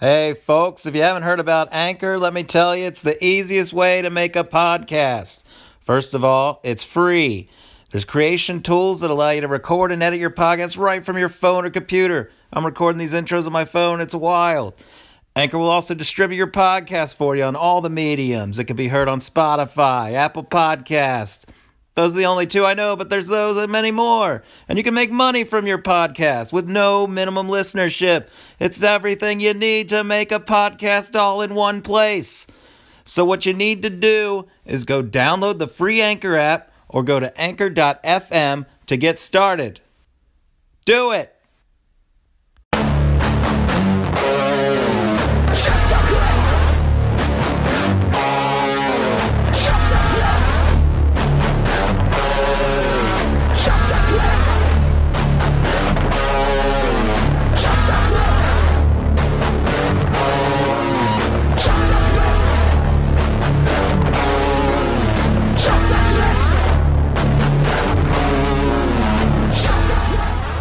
Hey, folks, if you haven't heard about Anchor, let me tell you, it's the easiest way to make a podcast. First of all, it's free. There's creation tools that allow you to record and edit your podcast right from your phone or computer. I'm recording these intros on my phone. It's wild. Anchor will also distribute your podcast for you on all the mediums. It can be heard on Spotify, Apple Podcasts. Those are the only two I know, but there's those and many more. And you can make money from your podcast with no minimum listenership. It's everything you need to make a podcast all in one place. So what you need to do is go download the free Anchor app or go to anchor.fm to get started. Do it!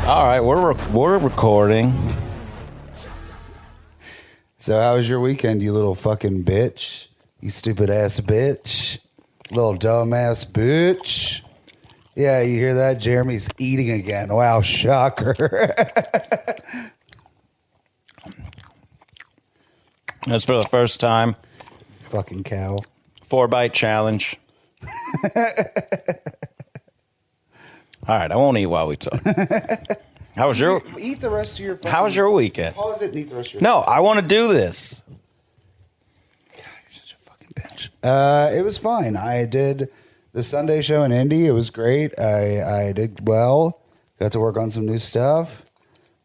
All right, we're recording. So how was your weekend, you little fucking bitch? You stupid ass bitch. Little dumb ass bitch. Yeah, you hear that? Jeremy's eating again. Wow, shocker. That's for the first time. Fucking cow. 4-bite challenge. All right, I won't eat while we talk. How was your... Eat the rest of your fucking... How was your weekend? Pause it and eat the rest of your... No, I want to do this. God, you're such a fucking bitch. It was fine. I did the Sunday show in Indy. It was great. I did well. Got to work on some new stuff.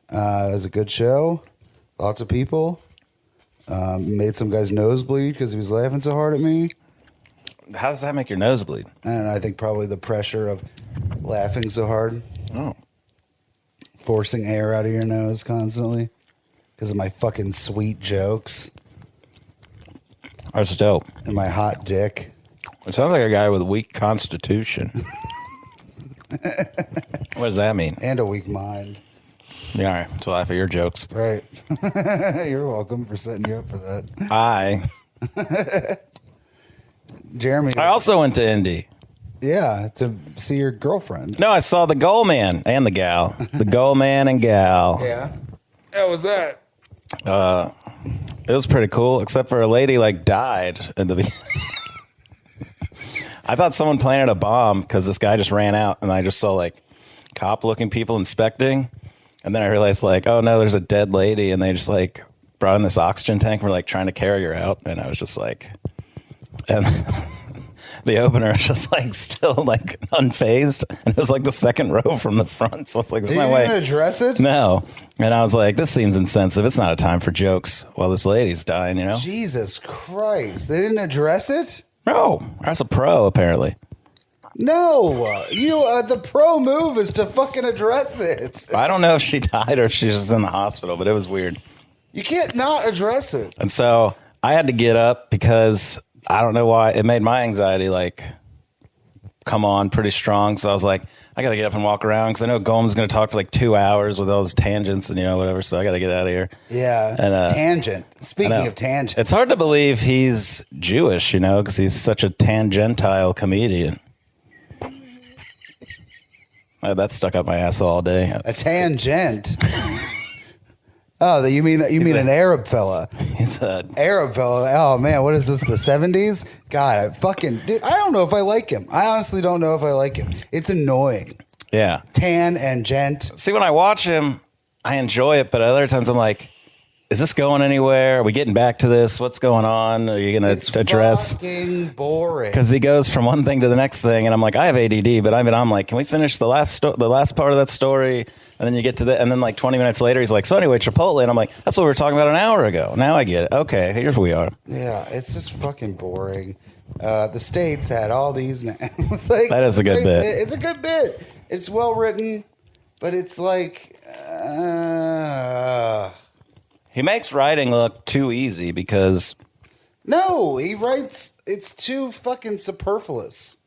It was a good show. Lots of people. Made some guy's nose bleed because he was laughing so hard at me. How does that make your nose bleed? And I think probably the pressure of laughing so hard. Oh. Forcing air out of your nose constantly because of my fucking sweet jokes. That's dope. And my hot dick. It sounds like a guy with a weak constitution. What does that mean? And a weak mind. Yeah, all right. To laugh at your jokes. Right. You're welcome for setting you up for that. Jeremy. I also went to Indy. Yeah, to see your girlfriend. No, I saw the goal man and the gal. The goal man and gal. Yeah. How was that? It was pretty cool, except for a lady died in the beginning. I thought someone planted a bomb because this guy just ran out, and I just saw cop-looking people inspecting, and then I realized oh no, there's a dead lady, and they just brought in this oxygen tank and were trying to carry her out, and I was just and the opener was just still unfazed, and it was the second row from the front, so I was there's no way. You didn't address it? No. And I was this seems insensitive. It's not a time for jokes while this lady's dying, you know? Jesus Christ. They didn't address it? No. That's a pro, apparently. No. The pro move is to fucking address it. I don't know if she died or if she's just in the hospital, but it was weird. You can't not address it. And so I had to get up because I don't know why. It made my anxiety come on pretty strong. So I was I got to get up and walk around because I know Gomes going to talk for 2 hours with all his tangents and, whatever. So I got to get out of here. Yeah. And, tangent. Speaking of tangent. It's hard to believe he's Jewish, because he's such a tangentile comedian. That stuck up my ass all day. A tangent. Oh, you mean an Arab fella? He's an Arab fella. Oh man, what is this? The 70s? God, dude. I don't know if I like him. I honestly don't know if I like him. It's annoying. Yeah. Tan and gent. See, when I watch him, I enjoy it, but other times I'm is this going anywhere? Are we getting back to this? What's going on? Are you going to address? It's fucking boring. Because he goes from one thing to the next thing, and I'm I have ADD, but I'm can we finish the last part of that story? And then you get to and then 20 minutes later, he's so anyway, Chipotle. And I'm that's what we were talking about an hour ago. Now I get it. Okay, here's where we are. Yeah, it's just fucking boring. The States had all these now. It's that is a good bit. It's a good bit. It's well written, but it's He makes writing look too easy because... No, he writes... It's too fucking superfluous.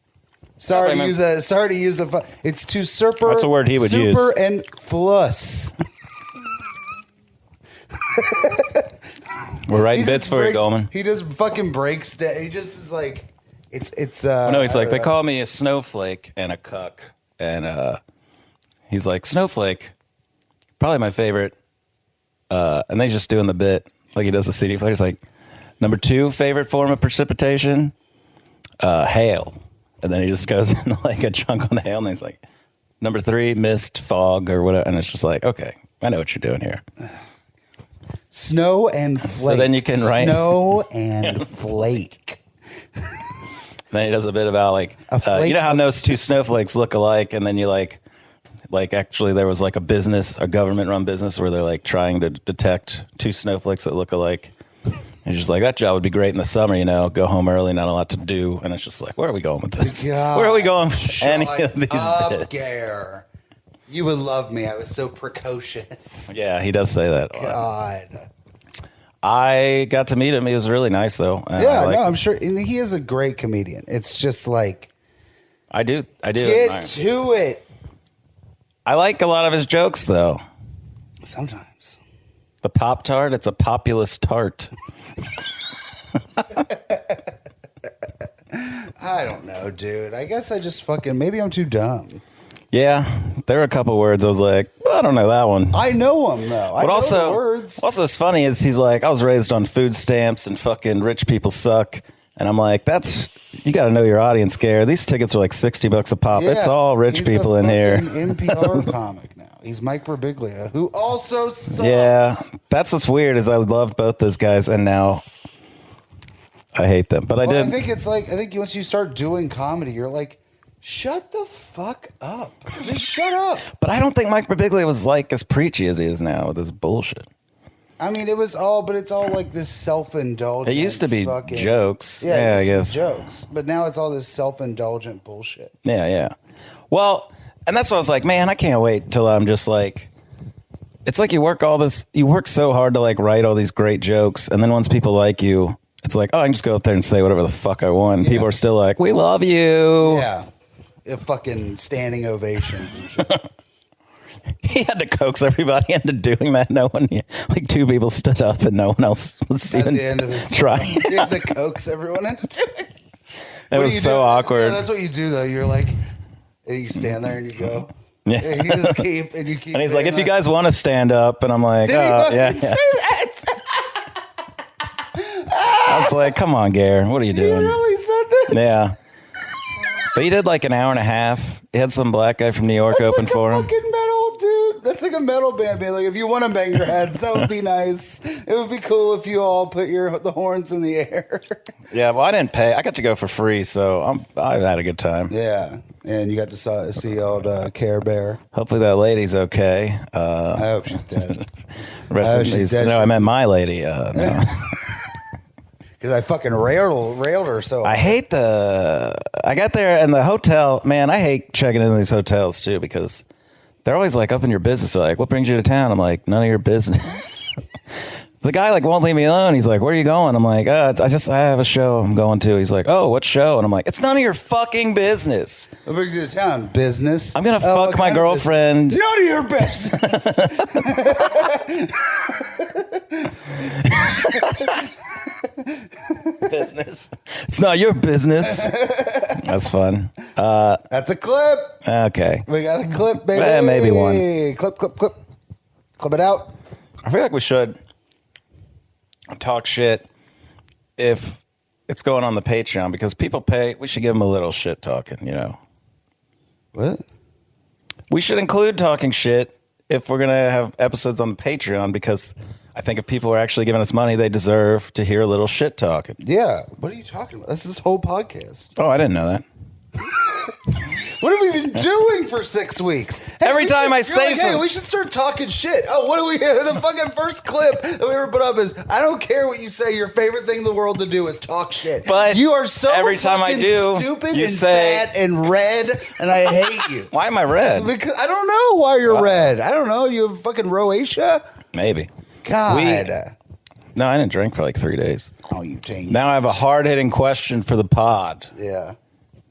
Sorry to use a. Sorry to use a. It's too super. That's a word he would use. Super and flus. We're writing bits for you, Goldman. He just fucking breaks down. He just is like, it's. No, he's like, they call me a snowflake and a cuck, and he's like, snowflake, probably my favorite. And they just doing the bit like he does the CD player. He's like, number 2 favorite form of precipitation, hail, and then he just goes into like a chunk on the hail, and he's like, number 3 mist, fog, or whatever, and it's just like, okay, I know what you're doing here. Snow and flake. So then you can write snow and flake. Then he does a bit about like, you know how those 2 snowflakes look alike, and then you like actually there was like a government-run business where they're like trying to detect 2 snowflakes that look alike. And just like, that job would be great in the summer, go home early, not a lot to do, and it's just like, where are we going with this? God, where are we going with any of these bits? Gare. You would love me. I was so precocious. Yeah, he does say that. God. I got to meet him. He was really nice, though. I'm sure. And he is a great comedian. It's just like... I do. Get to it. I like a lot of his jokes, though. Sometimes. The Pop-Tart, it's a populist tart. I don't know, dude. I guess I just maybe I'm too dumb. Yeah, there were a couple words I was like, well, I don't know that one. I know them, though. I know the words. Also, what's funny is he's like, I was raised on food stamps and fucking rich people suck. And I'm like, you got to know your audience, Gare. These tickets are like $60 a pop. Yeah, it's all rich people in here. He's a NPR comic now. He's Mike Birbiglia, who also sucks. Yeah, that's what's weird is I loved both those guys, and now I hate them. But I think it's like, once you start doing comedy, you're like, shut the fuck up. Just shut up. But I don't think Mike Birbiglia was like as preachy as he is now with his bullshit. I mean, it's all like this self-indulgent. It used to be jokes. Yeah, I guess. Jokes. But now it's all this self-indulgent bullshit. Yeah. Well, and that's what I was like, man, I can't wait till I'm just like, it's like you work so hard to like write all these great jokes. And then once people like you, it's like, oh, I can just go up there and say whatever the fuck I want. And people are still like, we love you. Yeah. Fucking standing ovations and shit. He had to coax everybody into doing that. No one, like 2 people stood up and no one else was at even the end of his trying. He had to coax everyone into doing it. It was so awkward. That's what you do, though. You're like, and you stand there and you go. Yeah. And you just keep. And he's like, if you guys want to stand up, and I'm like, yeah. Say that. I was like, come on, Gare, what are you doing? You really said that? Yeah. But he did like an hour and a half. He had some black guy from New York open for him. Fucking metal, dude. That's like a metal band. Like, if you want to bang your heads, that would be nice. It would be cool if you all put the horns in the air. Yeah, well, I didn't pay. I got to go for free, so I've had a good time. Yeah, and you got to see old Care Bear. Hopefully that lady's okay. I hope she's dead. Rest in peace. No, I meant my lady. No. Because I fucking railed her so hard. I got there and the hotel, man, I hate checking into these hotels too because they're always like up in your business. They're like, what brings you to town? I'm like, none of your business. The guy like won't leave me alone. He's like, where are you going? I'm like, I have a show I'm going to. He's like, oh, what show? And I'm like, it's none of your fucking business. What brings you to town? Business. I'm going to fuck my girlfriend. None of your business. Business. It's not your business. That's fun. That's a clip. Okay. We got a clip, baby. Maybe one. Clip. Clip it out. I feel like we should talk shit if it's going on the Patreon because people pay. We should give them a little shit talking, What? We should include talking shit if we're going to have episodes on the Patreon because I think if people are actually giving us money, they deserve to hear a little shit talking. Yeah. What are you talking about? This is this whole podcast. Oh, I didn't know that. What have we been doing for 6 weeks? Every time I say something, hey, we should start talking shit. Oh, what do we? The fucking first clip that we ever put up is, I don't care what you say. Your favorite thing in the world to do is talk shit. But you are so every time I do, stupid and fat and red, and I hate you. Why am I red? Because I don't know why you're red. I don't know. You have fucking rosacea? Maybe. God. No, I didn't drink for like 3 days. Oh, you changed. Now I have a hard-hitting question for the pod. Yeah.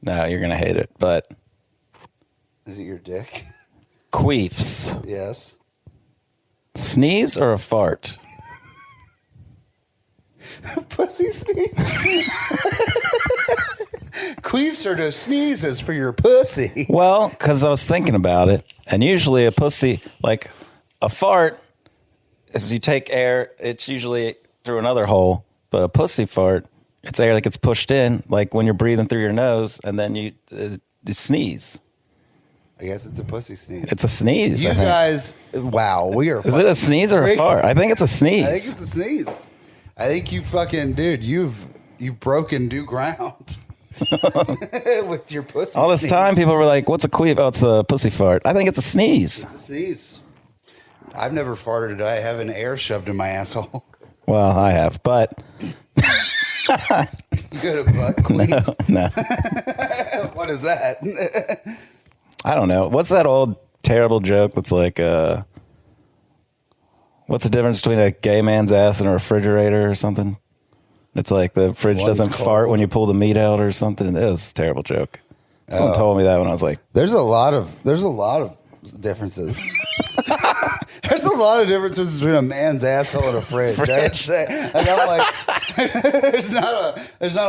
No, you're going to hate it, but... Is it your dick? Queefs. Yes. Sneeze or a fart? pussy sneeze. Queefs are just sneezes for your pussy. Well, because I was thinking about it, and usually a pussy, like a fart, as you take air, it's usually through another hole. But a pussy fart, it's air that gets pushed in, like when you're breathing through your nose, and then you sneeze. I guess it's a pussy sneeze. It's a sneeze. You guys, wow, we are. Is it a sneeze or a fart? I think it's a sneeze. I think it's a sneeze. I think you fucking, dude, you've broken new ground with your pussy. All this time, people were like, "What's a queef?" Oh, it's a pussy fart. I think it's a sneeze. It's a sneeze. I've never farted. I have an air shoved in my asshole. Well, I have, but You got a butt queef? no. What is that? I don't know. What's that old terrible joke that's like, what's the difference between a gay man's ass and a refrigerator or something? It's like the fridge doesn't fart when you pull the meat out or something. It was a terrible joke. Someone told me that when I was like, there's a lot of differences. There's a lot of differences between a man's asshole and a fridge. I'd say. Like, I'm like, there's not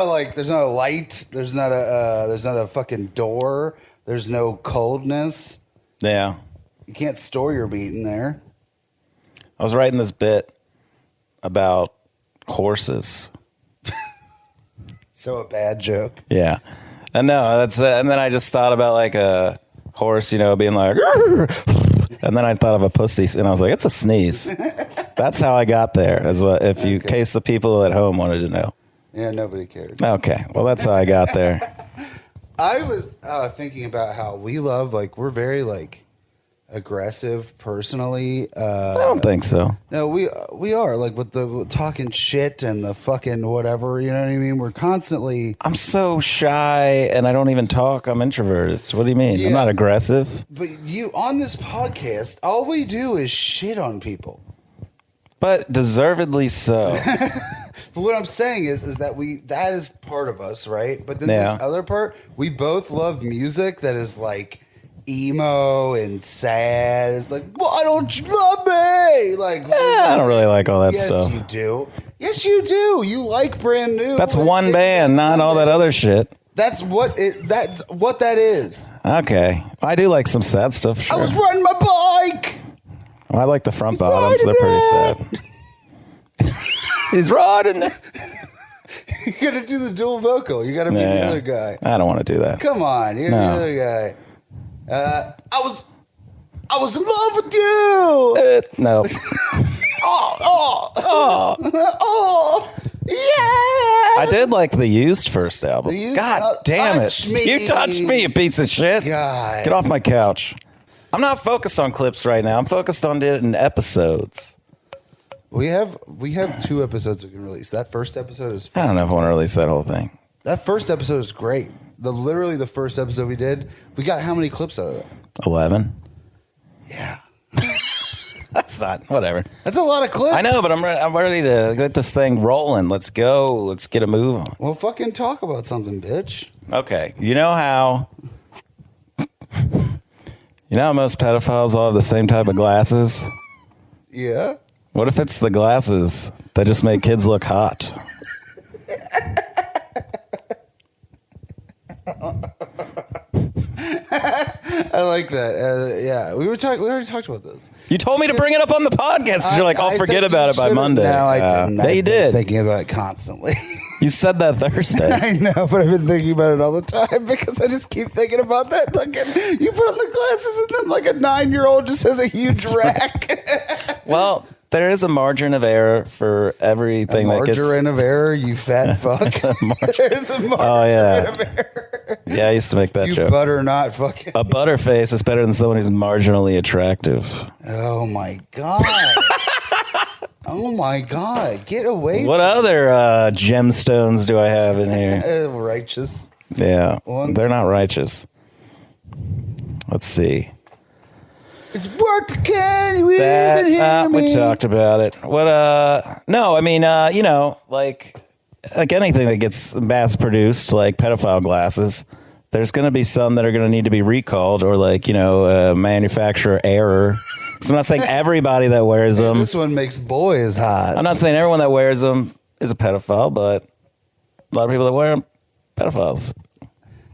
a light. There's not a fucking door. There's no coldness. yeah. You can't store your meat in there. I was writing this bit about horses. So a bad joke. Yeah. And no, that's and then I just thought about like a horse, being like, and then I thought of a pussy, and I was like, it's a sneeze. That's how I got there. As well, in case the people at home wanted to know. Yeah, nobody cared. Okay, well, that's how I got there. I was thinking about how we love, like, we're very, like, aggressive personally. I don't think so. No, we are, like, with the talking shit and the fucking whatever, you know what I mean? We're constantly... I'm so shy, and I don't even talk. I'm introverted. What do you mean? Yeah. I'm not aggressive. But on this podcast, all we do is shit on people. But deservedly so. But what I'm saying is that that is part of us, right? But then Yeah. this other part, we both love music that is like emo and sad. It's like, why don't you love me? Like, I don't really like all that yes, stuff. you do. Yes, you do. You like Brand New. That's one band, not all that other shit. That's what that is. Okay. I do like some sad stuff, sure. I was riding my bike. I like the front bottoms. They're pretty sad. He's riding. You gotta do the dual vocal. You gotta be the other guy. I don't want to do that. Come on, you're the other guy. I was in love with you. No. Oh, yeah. I did like the Used first album. The Used- God damn it. touch me. You touched me, you piece of shit. God. Get off my couch. I'm not focused on clips right now. I'm focused on it in episodes. We have 2 episodes we can release. That first episode is I don't know if I want to release that whole thing. That first episode is great. Literally the first episode we did, we got how many clips out of it? 11. Yeah. That's not, whatever. That's a lot of clips. I know, but I'm ready to get this thing rolling. Let's go. Let's get a move on. Well, fucking talk about something, bitch. Okay. You know how most pedophiles all have the same type of glasses? Yeah. What if it's the glasses that just make kids look hot? I like that. Yeah, we already talked about this. You told me to bring it up on the podcast because you're like, I'll I forget said about you it by should've- Monday. No, I didn't. Yeah, you I've been did. thinking about it constantly. You said that Thursday. I know, but I've been thinking about it all the time because I just keep thinking about that. Like, you put on the glasses and then like a 9-year-old just has a huge rack. Well, there is a margin of error for everything that gets... Margarine of error, you fat fuck. There's a margarine of error. Yeah, I used to make that You joke. butter not fucking. A butterface is better than someone who's marginally attractive. Oh my god. Oh my god. Get away. What other gemstones do I have in here? Righteous. Yeah, One. they're not righteous. Let's see. It's worth the candy. We can hear me. We talked about it. What? No, I mean, like anything that gets mass produced, like pedophile glasses, there's going to be some that are going to need to be recalled or like, manufacturer error. So I'm not saying everybody that wears them. This one makes boys hot. I'm not saying everyone that wears them is a pedophile, but a lot of people that wear them, pedophiles.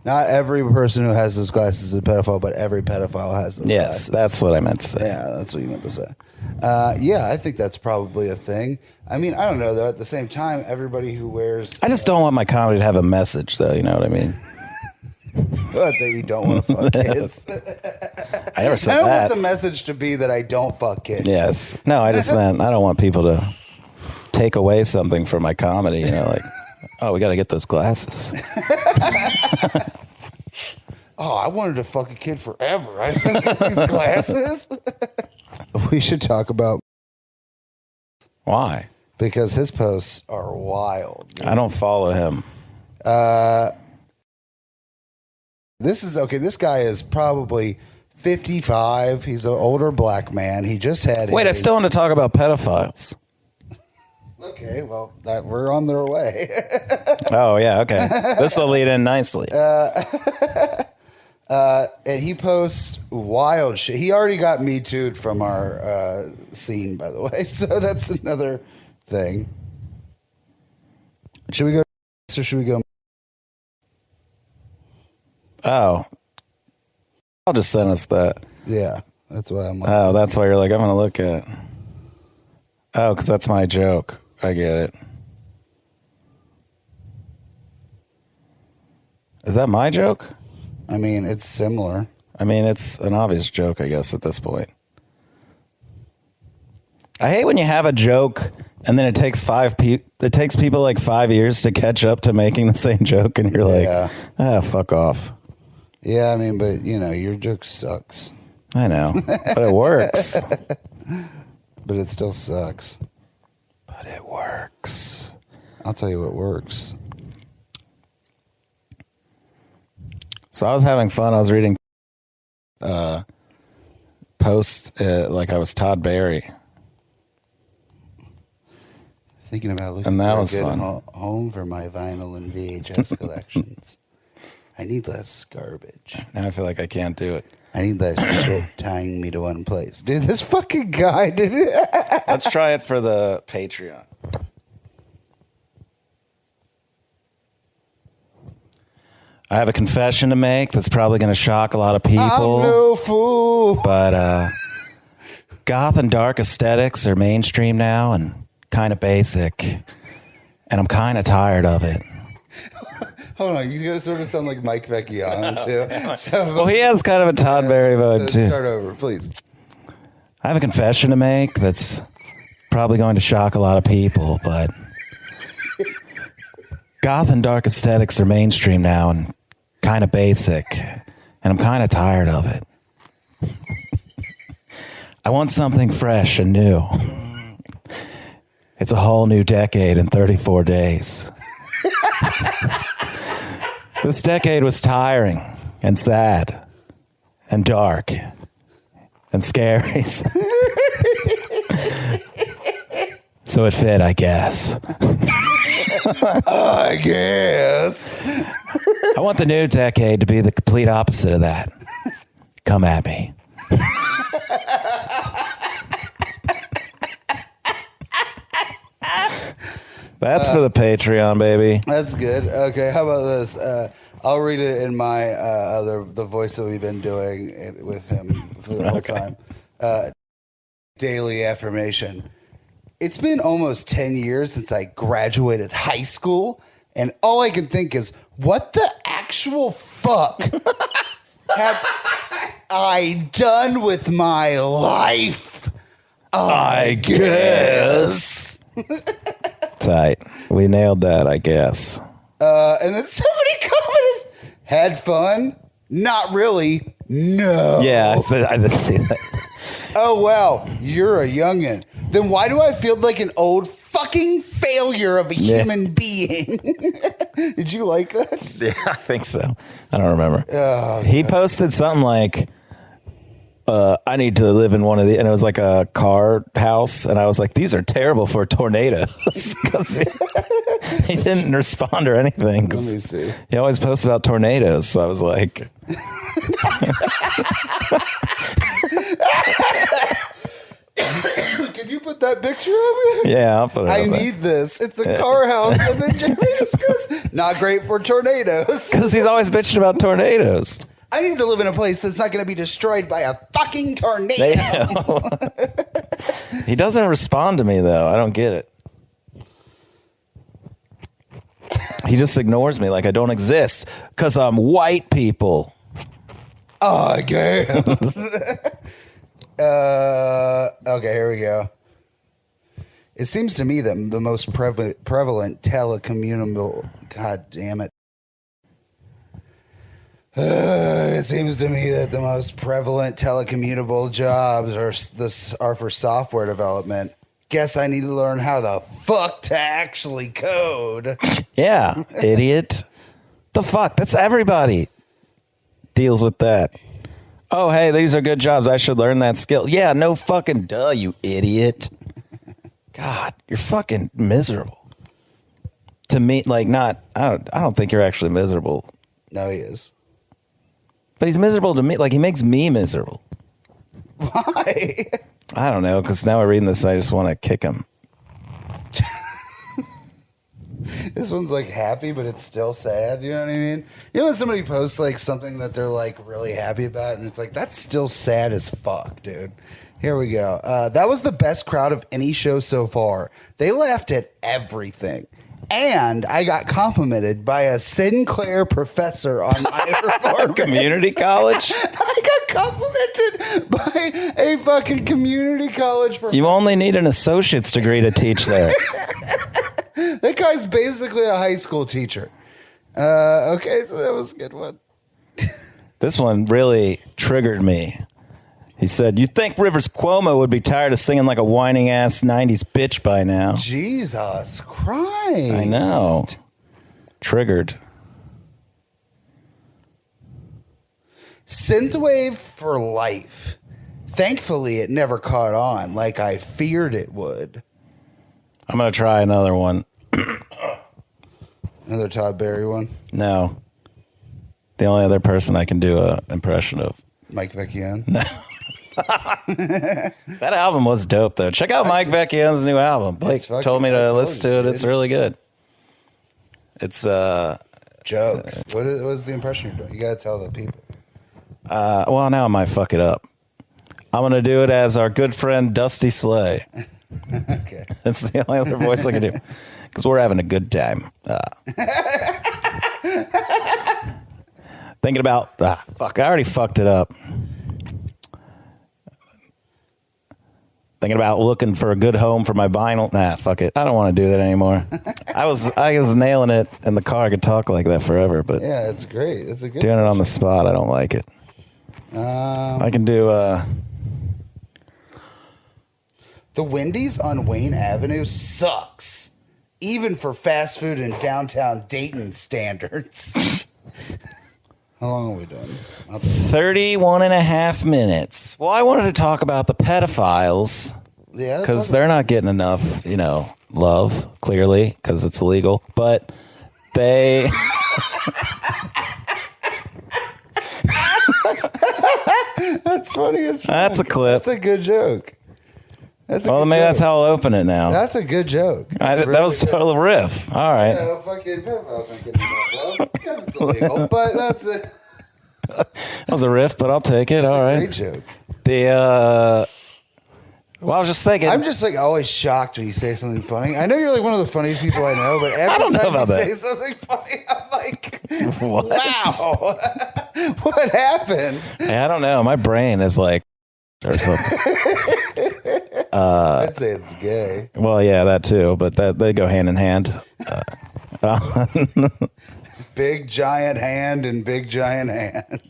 Not every person who has those glasses is a pedophile, but every pedophile has those Yes, glasses. that's what I meant to say. Yeah, that's what you meant to say. Yeah, I think that's probably a thing. I mean, I don't know, though. At the same time, everybody who wears... I just don't want my comedy to have a message, though. You know what I mean? that you don't want to fuck kids. I never said I don't that. want the message to be that I don't fuck kids. Yes. No, I just meant I don't want people to take away something from my comedy. You know, like, oh, we got to get those glasses. Oh, I wanted to fuck a kid forever. I didn't these glasses. We should talk about... Why? Because his posts are wild. Dude. I don't follow him. This is okay. This guy is probably 55. He's an older black man. He just had. Wait, I still want to talk about pedophiles. Okay, well, we're on their way. Oh yeah, okay. This will lead in nicely. And he posts wild shit. He already got Me Too'd from our scene, by the way. So that's another thing. Should we go or should we go? Oh, I'll just send us that. Yeah, that's why I'm like. Oh, that's why you're like, I'm going to look at. Oh, because that's my joke. I get it. Is that my joke? I mean, it's similar. I mean, it's an obvious joke, I guess, at this point. I hate when you have a joke and then it takes people like 5 years to catch up to making the same joke, and you're like, fuck off. Yeah, I mean, but you know, your joke sucks. I know, but it works. But it still sucks. But it works. I'll tell you what works. So I was having fun. I was reading posts like I was Todd Barry. Thinking about looking and that for was a good fun. Home for my vinyl and VHS collections. I need less garbage. Now I feel like I can't do it. I need less shit tying me to one place. Dude, this fucking guy did it. Let's try it for the Patreon. I have a confession to make that's probably going to shock a lot of people. I'm no fool. But goth and dark aesthetics are mainstream now and kind of basic. And I'm kind of tired of it. Hold on, you gotta sort of sound like Mike Vecchiano too. So, Well, he has kind of a Todd Barry vibe too. Start over, please. I have a confession to make that's probably going to shock a lot of people, but goth and dark aesthetics are mainstream now and kind of basic, and I'm kind of tired of it. I want something fresh and new. It's a whole new decade in 34 days. This decade was tiring and sad and dark and scary. So it fit, I guess. I guess. I want the new decade to be the complete opposite of that. Come at me. That's for the Patreon, baby. That's good. Okay, how about this? I'll read it in my the voice that we've been doing with him for the whole time. Daily affirmation. It's been almost 10 years since I graduated high school, and all I can think is, what the actual fuck have I done with my life? I guess. Tight. We nailed that, I guess. And then somebody commented, had fun? Not really. No. Yeah, I didn't see that. Oh, wow. You're a youngin'. Then why do I feel like an old fucking failure of a human being? Did you like that? Yeah, I think so. I don't remember. Oh, he posted something like, I need to live in one of the, and it was like a car house, and I was like, these are terrible for tornadoes. Because he didn't respond or anything. Let me see. He always posts about tornadoes, so I was like, Can you put that picture of it? Yeah, I'll put it I up there. need this. It's a car house. And then Jeremy just goes, not great for tornadoes. Because he's always bitching about tornadoes. I need to live in a place that's not going to be destroyed by a fucking tornado. He doesn't respond to me, though. I don't get it. He just ignores me like I don't exist because I'm white people. Okay. Okay, here we go. It seems to me that the most prevalent telecommunicable... God damn it. It seems to me that the most prevalent telecommutable jobs are for software development. Guess I need to learn how the fuck to actually code. Yeah, idiot. The fuck? That's everybody deals with that. Oh, hey, these are good jobs. I should learn that skill. Yeah, no fucking duh, you idiot. God, you're fucking miserable. To me, like, I don't think you're actually miserable. No, he is. But he's miserable to me. Like, he makes me miserable. Why? I don't know, because now I'm reading this, I just want to kick him. This one's like happy, but it's still sad. You know what I mean? You know when somebody posts like something that they're like really happy about, and it's like, that's still sad as fuck, dude. Here we go. That was the best crowd of any show so far. They laughed at everything. And I got complimented by a Sinclair professor on my performance. Community college? I got complimented by a fucking community college professor. You only need an associate's degree to teach there. That guy's basically a high school teacher. Okay, so that was a good one. This one really triggered me. He said, "You think Rivers Cuomo would be tired of singing like a whining ass 90s bitch by now?" Jesus Christ. I know. Triggered. Synthwave for life. Thankfully, it never caught on like I feared it would. I'm going to try another one. Another Todd Barry one? No. The only other person I can do an impression of. Mike Vecchione? No. That album was dope, though. Check out Mike Vecchione's new album. Blake told me to listen to it. It's really good. It's jokes. What is the impression you're doing? You got to tell the people. Well, now I might fuck it up. I'm going to do it as our good friend Dusty Slay. Okay. That's the only other voice I can do. Because we're having a good time. Thinking about... fuck, I already fucked it up. Thinking about looking for a good home for my vinyl. Nah, fuck it. I don't want to do that anymore. I was nailing it in the car. I could talk like that forever, but... Yeah, it's great. It's a good... Doing it on the spot, I don't like it. I can do... The Wendy's on Wayne Avenue sucks, even for fast food in downtown Dayton standards. How long are we doing? 31 and a half minutes. Well, I wanted to talk about the pedophiles. Yeah. Because they're not getting enough, love, clearly, because it's illegal. But they... That's funny as fuck. That's a clip. That's a good joke. Well, maybe that's how I'll open it now. That's a good joke. That was total riff. All right. Yeah, fucking pedophiles aren't getting enough love because it's illegal, but that's it. That was a riff, but I'll take it. All right. Great joke. Well, I was just thinking. I'm just like always shocked when you say something funny. I know you're like one of the funniest people I know, but every time you say something funny, I'm like, what? Wow, what happened? Hey, I don't know. My brain is like, or something. I'd say it's gay. Well, yeah, that too, but they go hand in hand. Big giant hand and big giant hand.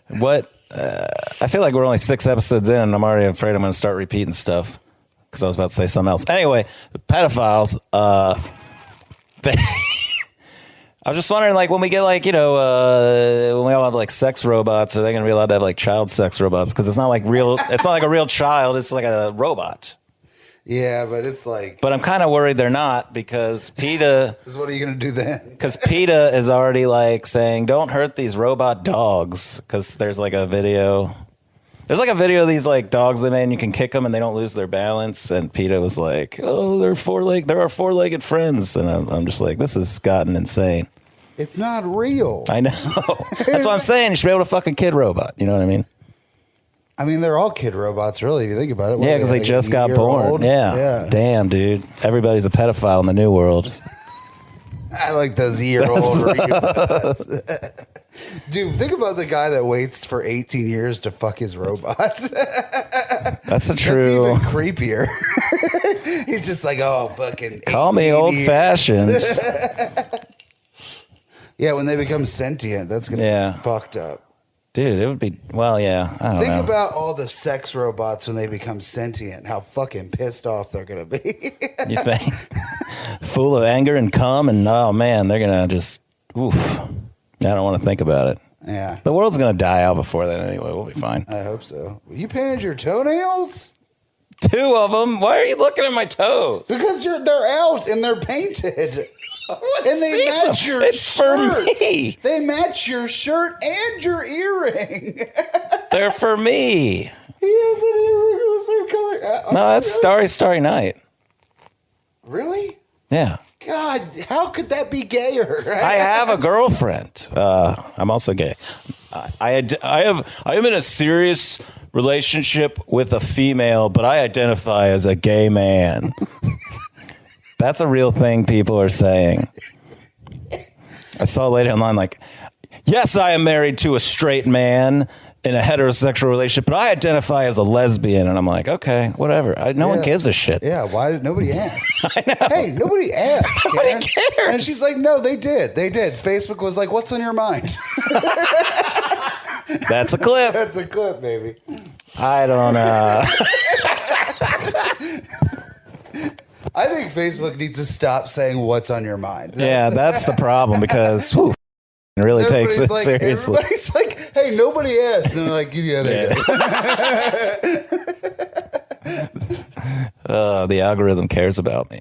What? I feel like we're only 6 episodes in, and I'm already afraid I'm going to start repeating stuff because I was about to say something else. Anyway, the pedophiles. I was just wondering, like, when we get, like, when we all have, like, sex robots, are they going to be allowed to have, like, child sex robots? Because it's not like real. It's not like a real child. It's like a robot. Yeah, but it's like... But I'm kind of worried they're not because PETA... What are you going to do then? Because PETA is already, like, saying, don't hurt these robot dogs. Because there's, like, a video There's like a video of these like dogs they made and you can kick them and they don't lose their balance. And PETA was like, oh, they're there are four-legged friends. And I'm just like, this has gotten insane. It's not real. I know. That's what I'm saying. You should be able to fuck a kid robot. You know what I mean? I mean, they're all kid robots, really, if you think about it. What Yeah, because they like just a got year born. old? Yeah. Damn, dude. Everybody's a pedophile in the new world. I like those year-old robots. Dude, think about the guy that waits for 18 years to fuck his robot. That's a true. That's even creepier. He's just like, oh, fucking. Call me old-fashioned. Yeah, when they become sentient, that's going to be fucked up. Dude, it would be, well, yeah, I don't know. Think about all the sex robots when they become sentient, how fucking pissed off they're going to be. You think? Full of anger and cum, and oh, man, they're going to just, oof. I don't want to think about it. Yeah. The world's going to die out before that anyway. We'll be fine. I hope so. You painted your toenails? 2 of them? Why are you looking at my toes? Because they're out and they're painted. And they match your it's shirt. For me. They match your shirt and your earring. They're for me. He has an earring of the same color. No, that's really? Starry Night. Really? Yeah. God, how could that be gayer? I have a girlfriend. I'm also gay. I am in a serious relationship with a female, but I identify as a gay man. That's a real thing people are saying. I saw a lady online like, yes, I am married to a straight man in a heterosexual relationship, but I identify as a lesbian. And I'm like, okay, whatever. No one gives a shit. Yeah, why did nobody ask? I know. Hey, nobody asked. Nobody Karen. cares. And she's like, no, they did. They did. Facebook was like, what's on your mind? That's a clip. That's a clip, baby. I don't know. I think Facebook needs to stop saying what's on your mind. Yeah, that's the problem because it really takes it like, seriously. Everybody's like, hey, nobody asked. And they're like, yeah, they did. The algorithm cares about me.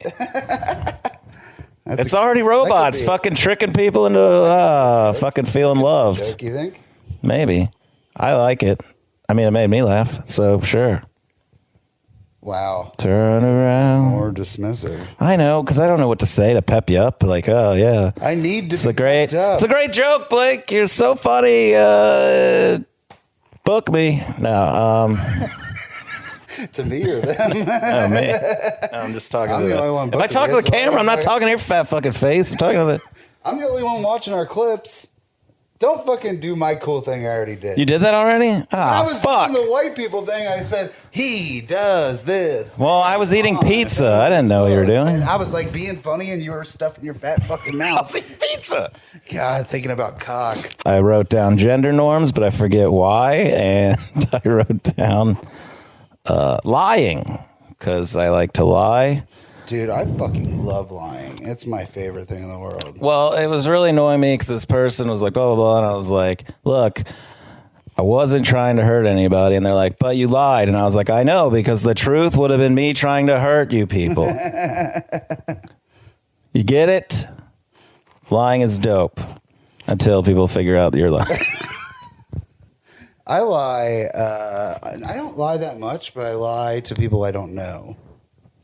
It's already robots fucking tricking people into fucking feeling loved. Joke, you think? Maybe. I like it. I mean, it made me laugh, so sure. Wow. Turn around. More dismissive. I know, because I don't know what to say to pep you up. Like, oh, yeah. I need to It's a great joke, Blake. You're so funny. Book me. No. To me or them? Oh, me. I'm just talking to the only one If I talk to the booking it, camera, so I'm not talking to your fat fucking face. I'm talking to the... I'm the only one watching our clips. Don't fucking do my cool thing I already did. You did that already? I was fuck. doing the white people thing. I said, he does this. Well, I was eating pizza. I didn't know what you were doing. And I was like being funny and you were stuffing your fat fucking mouth. I was eating pizza. God, thinking about cock. I wrote down gender norms, but I forget why. And I wrote down lying because I like to lie. Dude, I fucking love lying. It's my favorite thing in the world. Well, it was really annoying me because this person was like, blah, blah, blah. And I was like, look, I wasn't trying to hurt anybody. And they're like, but you lied. And I was like, I know, because the truth would have been me trying to hurt you people. You get it? Lying is dope until people figure out that you're lying. I lie. I don't lie that much, but I lie to people I don't know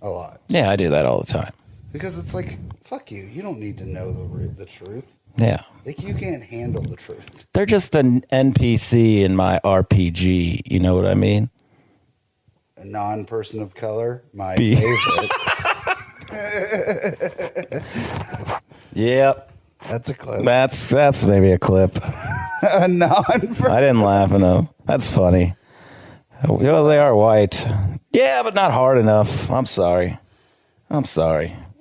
a lot. Yeah, I do that all the time. Because it's like, fuck you. You don't need to know the truth. Yeah. Like, you can't handle the truth. They're just an NPC in my RPG. You know what I mean? A non-person of color, my favorite. Yep. That's a clip. That's maybe a clip. A non-person. I didn't laugh enough. That's funny. Well, they are white. Yeah, but not hard enough. I'm sorry. Why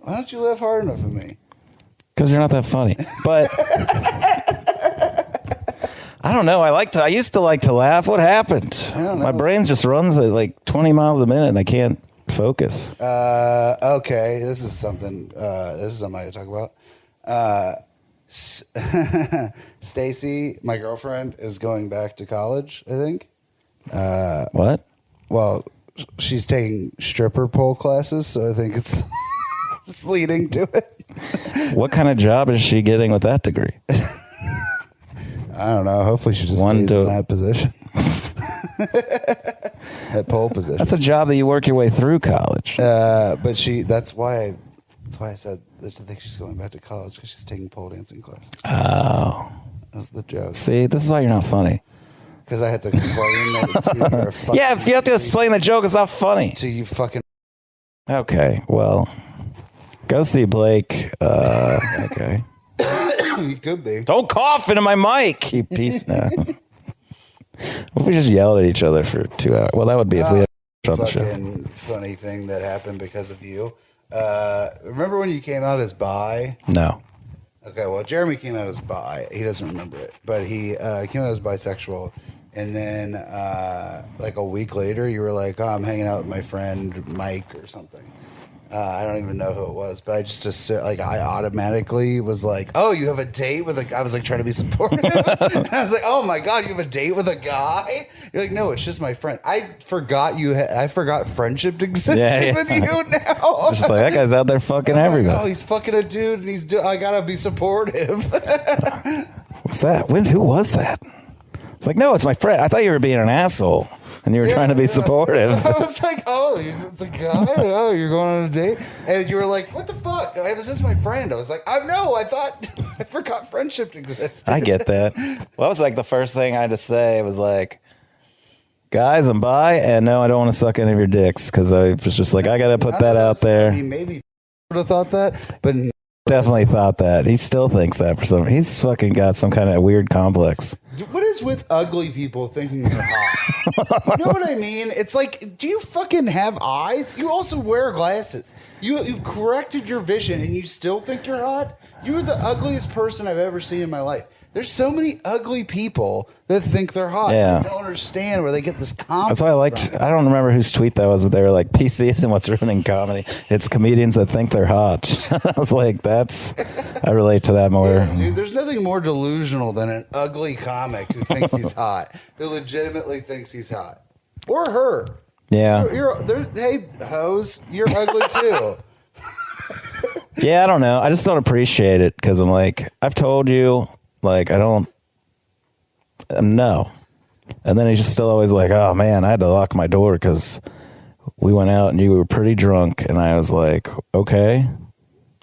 don't you laugh hard enough at me? Because you're not that funny. But I don't know. I used to like to laugh. What happened? I don't know. My brain just runs at like 20 miles a minute and I can't focus. Okay, this is something I gotta talk about. Stacy, my girlfriend, is going back to college, I think. What? Well, she's taking stripper pole classes, so I think it's it's leading to it. What kind of job is she getting with that degree? I don't know. Hopefully she just stays in that position. at pole position. That's a job that you work your way through college. But that's why I said I think she's going back to college because she's taking pole dancing classes. Oh. That was the joke. See, this is why you're not funny. Because I had to explain that to you. You're a fucking Yeah, if you have to explain the joke, it's not funny. to you fucking. Okay, well, go see Blake. Okay. You could be. Don't cough into my mic, you piece now. What if we just yelled at each other for 2 hours? Well, that would be if we had on the show. Fucking funny thing that happened because of you. Remember when you came out as bi? No. Okay, well, Jeremy came out as bi. He doesn't remember it, but he came out as bisexual. And then, like a week later, you were like, "Oh, I'm hanging out with my friend Mike or something." I don't even know who it was, but I just I automatically was like, "Oh, you have a date with a?" I was like trying to be supportive. And I was like, "Oh my god, you have a date with a guy?" You're like, "No, it's just my friend." I forgot I forgot friendship existed with you now. It's just like that guy's out there fucking everybody. Oh, he's fucking a dude, and I gotta be supportive. What's that? Who was that? It's like, no, it's my friend. I thought you were being an asshole, and you were trying to be supportive. I was like, oh, it's a guy? Oh, you're going on a date? And you were like, what the fuck? I was just my friend. I was like, oh, no, I forgot friendship existed. I get that. Well, that was like the first thing I had to say. It was like, guys, I'm bi, and no, I don't want to suck any of your dicks, because I was just like, I got to put that out there. I mean, maybe would have thought that, but definitely thought that. He still thinks that for some. He's fucking got some kind of weird complex. What is with ugly people thinking they're hot? You know what I mean? It's like, do you fucking have eyes? You also wear glasses. You've corrected your vision and you still think you're hot? You're the ugliest person I've ever seen in my life. There's so many ugly people that think they're hot. Yeah. I don't understand where they get this confidence. That's why I liked. I don't remember whose tweet that was, but they were like, "PC isn't what's ruining comedy. It's comedians that think they're hot." I was like, I relate to that more. Yeah, dude, there's nothing more delusional than an ugly comic who thinks he's hot, who legitimately thinks he's hot, or her. Yeah. Hey, hoes, you're ugly too. Yeah, I don't know. I just don't appreciate it because I'm like, I've told you, like, I don't. No. And then he's just still always like, oh man, I had to lock my door because we went out and you were pretty drunk. And I was like, okay,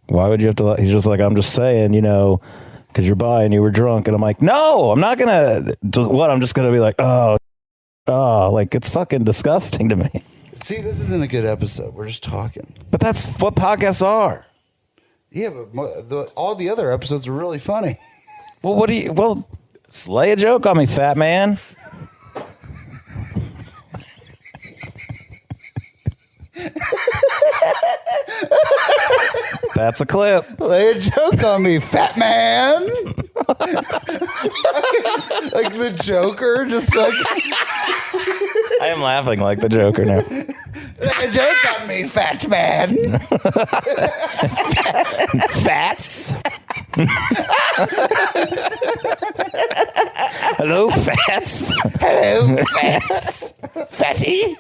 why would you have to? He's just like, I'm just saying, because you're bi and you were drunk. And I'm like, no, I'm not going to. What? I'm just going to be like, oh, like it's fucking disgusting to me. See, this isn't a good episode. We're just talking. But that's what podcasts are. Yeah, but all the other episodes are really funny. Well, lay a joke on me, fat man. That's a clip. Lay a joke on me, fat man. Like the Joker, just like. I am laughing like the Joker now. Lay a joke on me, fat man. Fats. Hello, fats. Hello, fats. Fatty.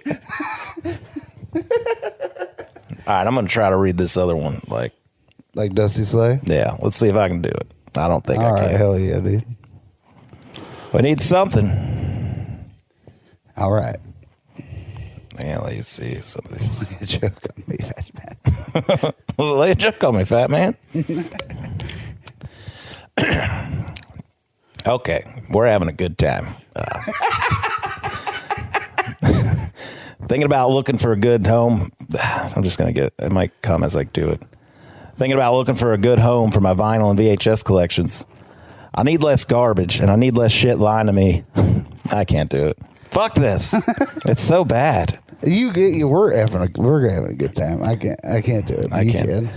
All right, I'm going to try to read this other one. Like Dusty Slay? Yeah, let's see if I can do it. I don't think I can. All right, hell yeah, dude. We need something. All right. Yeah, let's see some of these. Lay a joke on me, fat man. Lay a joke on me, fat man. Okay, we're having a good time. Thinking about looking for a good home. I'm just going to get, it might come as I do it. Thinking about looking for a good home for my vinyl and VHS collections. I need less garbage and I need less shit lying to me. I can't do it. Fuck this. It's so bad. We're having a good time. I can't do it. I can't.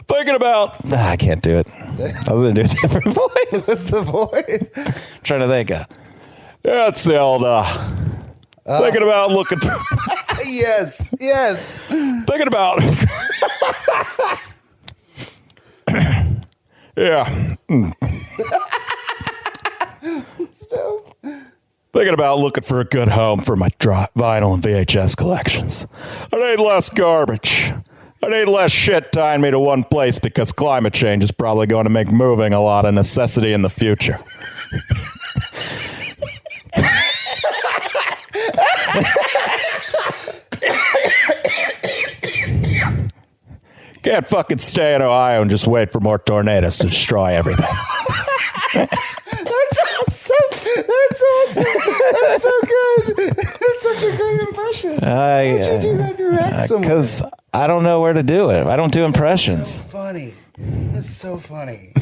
Thinking about. I can't do it. I was going to do a different voice. What's the voice? Trying to think. Yeah, it's the old. Thinking about looking for. Yes. Thinking about. Yeah. Stop. Thinking about looking for a good home for my vinyl and VHS collections. I need less garbage I need less shit tying me to one place because climate change is probably going to make moving a lot of necessity in the future. Can't fucking stay in Ohio and just wait for more tornadoes to destroy everything. That's awesome. That's awesome. That's so good. That's such a great impression. Why'd you do that in your accent? Because I don't know where to do it. I don't do impressions. So funny. That's so funny.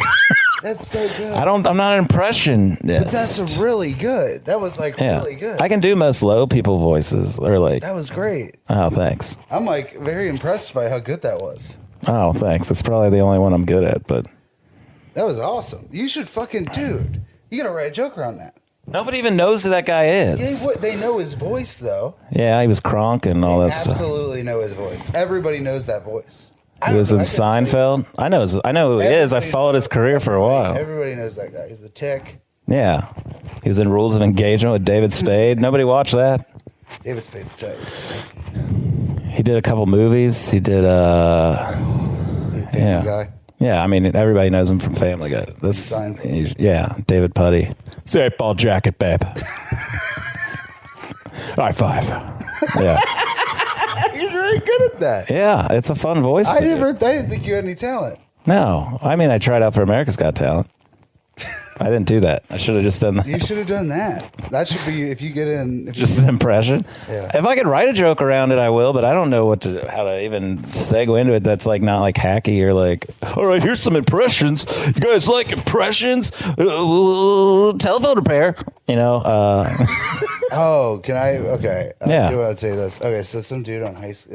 That's so good. I'm not an impressionist. But that's really good. That was like really good. I can do most low people voices. Or like That was great. Oh, thanks. I'm like very impressed by how good that was. Oh, thanks. It's probably the only one I'm good at, but That was awesome. You should fucking, dude. You gotta write a joke around that. nobody even knows who that guy is. Yeah, they know his voice though. Yeah, he was Kronk and all that stuff. Absolutely know his voice. Everybody knows that voice. He was in Seinfeld. I know who he is. I followed his career for a while. Everybody knows that guy. He's the Tick. Yeah. He was in Rules of Engagement with David Spade. Nobody watched that. David Spade's tight. He did a couple movies. He did Family Guy. Yeah, I mean everybody knows him from Family Guy. David Putty. Say ball jacket, babe. High five. Yeah. You're very good at that. Yeah, it's a fun voice. I didn't think you had any talent. No, I mean I tried out for America's Got Talent. I didn't do that. I should have just done that. You should have done that. That should be if you get in. Just an impression. Yeah. If I could write a joke around it, I will. But I don't know how to even segue into it. That's like not like hacky or like. All right, here's some impressions. You guys like impressions? Telephone repair. You know. Oh, can I? Okay. Yeah. Do I'd say this. Okay, so some dude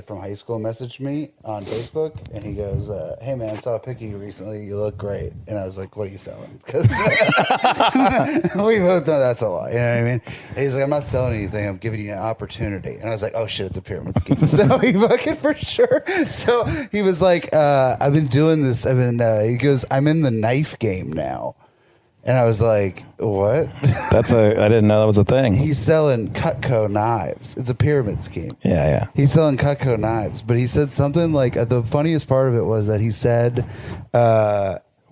from high school messaged me on Facebook, and he goes, "Hey man, I saw a pic of you recently. You look great." And I was like, "What are you selling?" Because we both know that's a lie. You know what I mean? And he's like, "I'm not selling anything. I'm giving you an opportunity." And I was like, "Oh shit, it's a pyramid scheme." So he fucking for sure. So he was like, "I've been doing this. He goes, "I'm in the knife game now." And I was like, what? I didn't know that was a thing. He's selling Cutco knives. It's a pyramid scheme. Yeah. He's selling Cutco knives. But he said something like, the funniest part of it was that he said...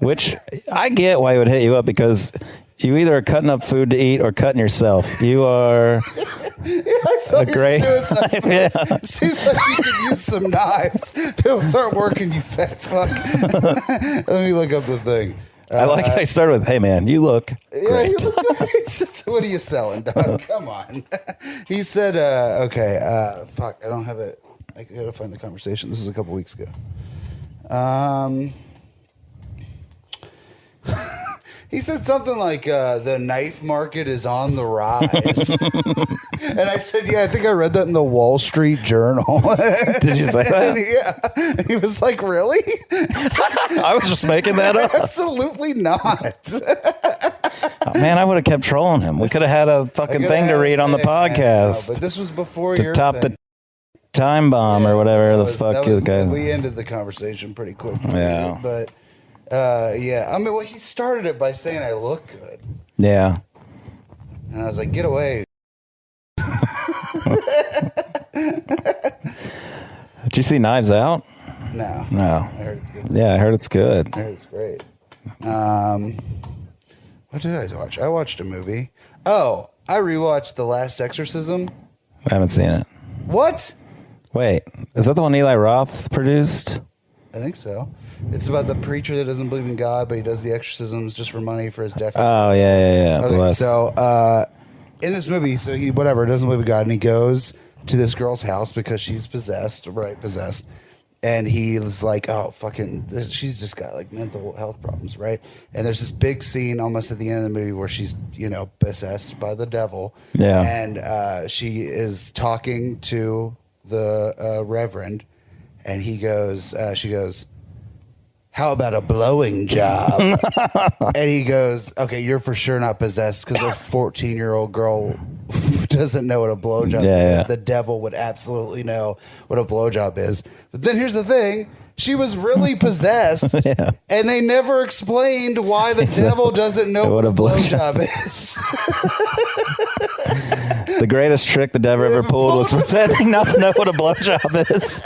which I get why he would hit you up, because you either are cutting up food to eat or cutting yourself. You are a great... Yeah. Seems like you could use some knives. People start working, you fat fuck. Let me look up the thing. I like how I started with, "Hey man, you look great." You look great. What are you selling, dog? Come on. He said, fuck, I don't have it. I gotta find the conversation. This was a couple weeks ago. He said something like, the knife market is on the rise. And I said, yeah, I think I read that in the Wall Street Journal. Did you say that? Yeah. And he was like, really? I was just making that up. Absolutely not. Oh, man, I would have kept trolling him. We could have had a fucking thing to read on the podcast. But this was before to top the time bomb or whatever the fuck you guys. We ended the conversation pretty quickly. Yeah. But yeah, I mean, well, he started it by saying I look good. Yeah. And I was like, get away. Did you see Knives Out? No. No. I heard it's good. Yeah, I heard it's good. I heard it's great. What did I watch? I watched a movie. Oh, I rewatched The Last Exorcism. I haven't seen it. What? Wait, is that the one Eli Roth produced? I think so. It's about the preacher that doesn't believe in God, but he does the exorcisms just for money for his deaf. Oh, yeah. Okay, so in this movie, so he doesn't believe in God, and he goes to this girl's house because she's possessed, and he's like, oh, fucking, she's just got like mental health problems, right? And there's this big scene almost at the end of the movie where she's, possessed by the devil. Yeah. And she is talking to the reverend, and she goes, how about a blowing job? And he goes, okay, you're for sure not possessed because a 14-year-old girl doesn't know what a blowjob is. Yeah. The devil would absolutely know what a blowjob is. But then here's the thing. She was really possessed, Yeah. and they never explained why the devil doesn't know what a blowjob is. The greatest trick the devil ever pulled was pretending not to know what a blowjob is.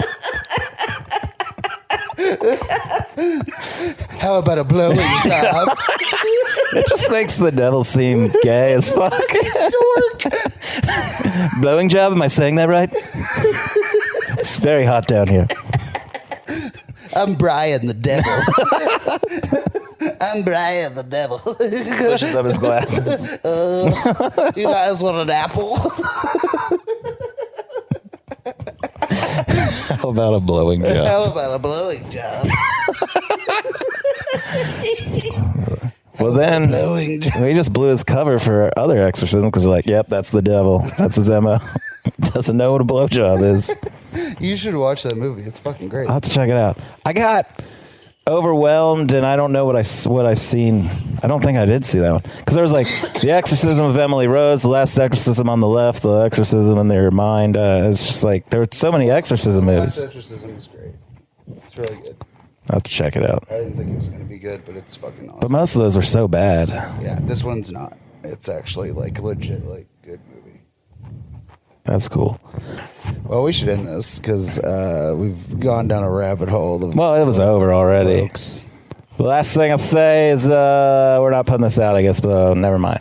How about a blowing job? It just makes the devil seem gay as fuck. Blowing job? Am I saying that right? It's very hot down here. I'm Brian the devil. I'm Brian the devil. Pushes up his glasses. You guys want an apple? How about a blowing job? How about a blowing job? Well, then Blowing job. he just blew his cover for other exorcism because we're like, yep, that's the devil. That's his MO. Doesn't know what a blowjob is. You should watch that movie. It's fucking great. I'll have to check it out. I got overwhelmed, and I don't know what I've seen. I don't think I did see that one because there was like the Exorcism of Emily Rose, the Last Exorcism on the left, the Exorcism in their mind. It's just like there were so many exorcism movies. Last Exorcism is great. It's really good. I'll have to check it out. I didn't think it was going to be good, but it's fucking awesome. But most of those were so bad. Yeah, this one's not. It's actually like legit, like good movie. That's cool. Well, we should end this because we've gone down a rabbit hole. Of Well, it was over already. blokes. The last thing I'll say is we're not putting this out, I guess, but never mind.